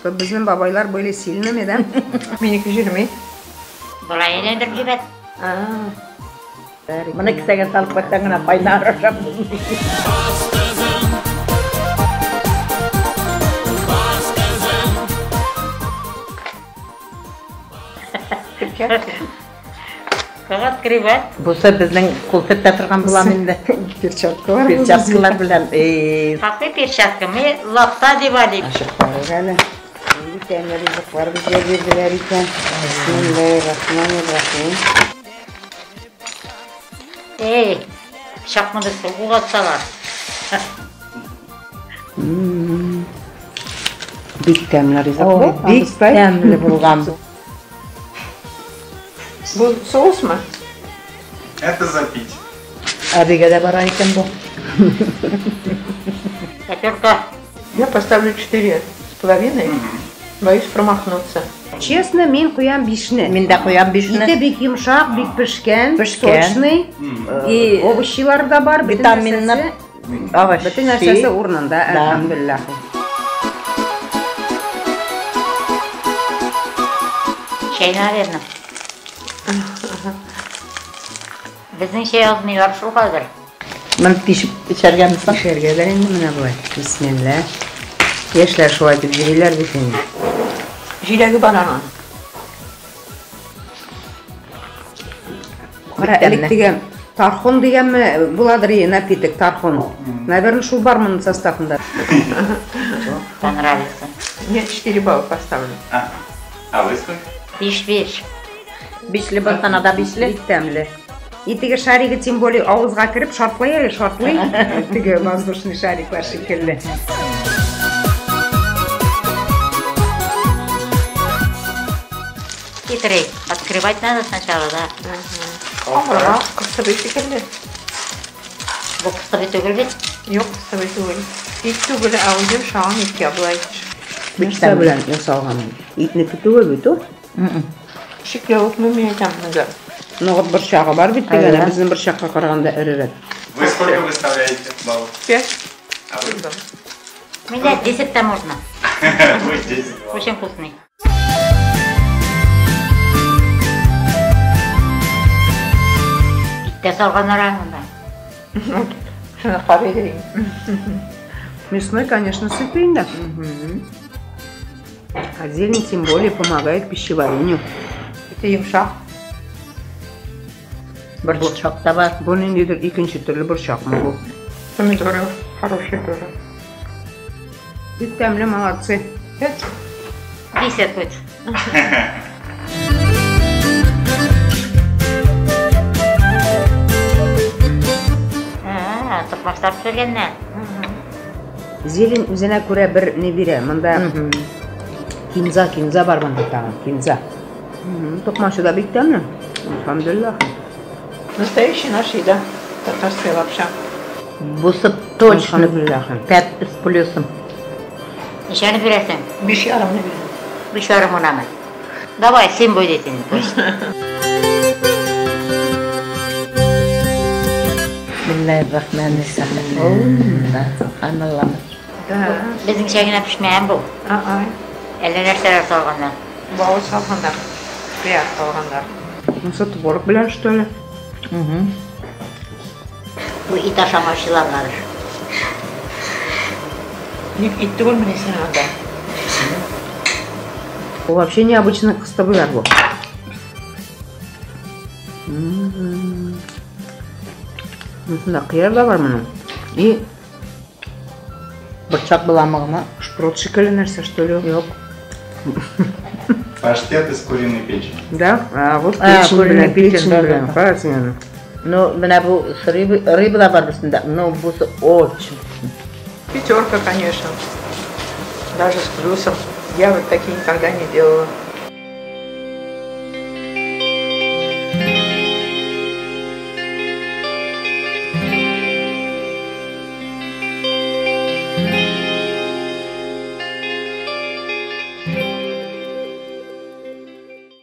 Что bizim babaylar böyle silinemedi. Meniki жүрмей. Бұлай елендіріп жібет. Мұны кісіге салып қойсаңына пайнар ашап. Қағат кіребет. Бұсы біздің құлсетте тұрған бұлам енді. Перчатка var. Перчаткалар білем. Қақы перчаткамы лапса деп алып. Aşık var öyle. Bir tane rızık var bize verdiler iken. Bismillahirrahmanirrahim. Şapmını soğuk atsalar. Big temler rızık О, bu. бик тәмле булган. Bu соус mu? Это запить. Әбигә дә бара икән бу. Пятерка. Я поставлю 4,5. Боюсь промахнуться. Честно, мен koyan bişne. Мин дә куям бишне. İte bik yumuşak, bik pişken, Pişken. soçный. И Ovuşçular da var. Bütün vitaminler, nersesi- аваш. Bütün nersesi urnunda, elhamdülillah. Şeyine verdim. Bizim şey almıyor şu kadar. Мен тишеп içergen misin? Şergeler indi mi ne bu? Bismillah. Yaşlar şu ayda biriler bütün. Жиляги бананın. Kara elik degen, tarhun degen mi buladır iyi napitek tarhun. Наверное, şu var mı составında? Понравится. Я 4 балла поставлю. А вы сколько? Diş bir. Бишле балтана да бишле. Bik temli. İtigi şarigi tüm böyle ağızga kirip şartlayar, İtigi воздушный şarik var şekilli. Хитрый. Открывать надо сначала, да? Aa, kısa bir şekilde. Bu kısa bir tökülbet. Yok kısa bir değil. İlk tügülü aldım şu an ilk yapılaydı. Biksa bilen yasalgan. İtni tutuğu bütü. Şıklı unutmayacağım bunu. Noğut bir şağı var bitti gene. Bizim bir şağa karaganda eriret. Вы сколько выставляете баллов? 5. А вы? Меня 10-то можно. Вы 10 баллов. Очень вкусный. İtte salganlar anında. Şunu kahve edeyim. Мясной, конечно, сытый, да. А зелень тем более помогает пищеварению. Bir de yumuşak. Борчак та бар. Bu nedir? İkinci türlü burçak mı bu? Помидоры хорошие тоже. Bik temli молодцы. 5. 10 будет. Tıkmaçlar pişirgenler. Zелень üzerine göre bir ne bire. Manda kinza var bunda tamam. Kinza. Tokmaşı da bik temli. Elhamdülillah. Настоящий наш еда. Татарская лапша. Бусы точно Elhamdülillah. 5 с плюсом. Нişanı bilesin. 5,5 ne bileyim. Bir şarım ona mı? Давай, 7 будет. Bismillahirrahmanirrahim. Subhanallah. Da. Bizim şeyine pişmeyen bu. Aa. Eller serer salganlar. Bağız salganlar. Beyaz salganlar. Nasıl tvorog bilen что ли? Bu it aşamaşılanlar. İtti olmayasın anda. Bu вообще необычный кыстабыlar bu. Bunda kıyar da var bunun. И Борчак буламыгына. шпрот şekilli нәрсе что ли? Yok. Паштет из куриной печени. Да? А вот А, печень куриный bilen, печень, печень да, bilen. да. Правильно. Ну, менә бу рыба да бар бисендә. Но бусы очень. 5, конечно. Даже с плюсом. Я вот такие никогда не делала.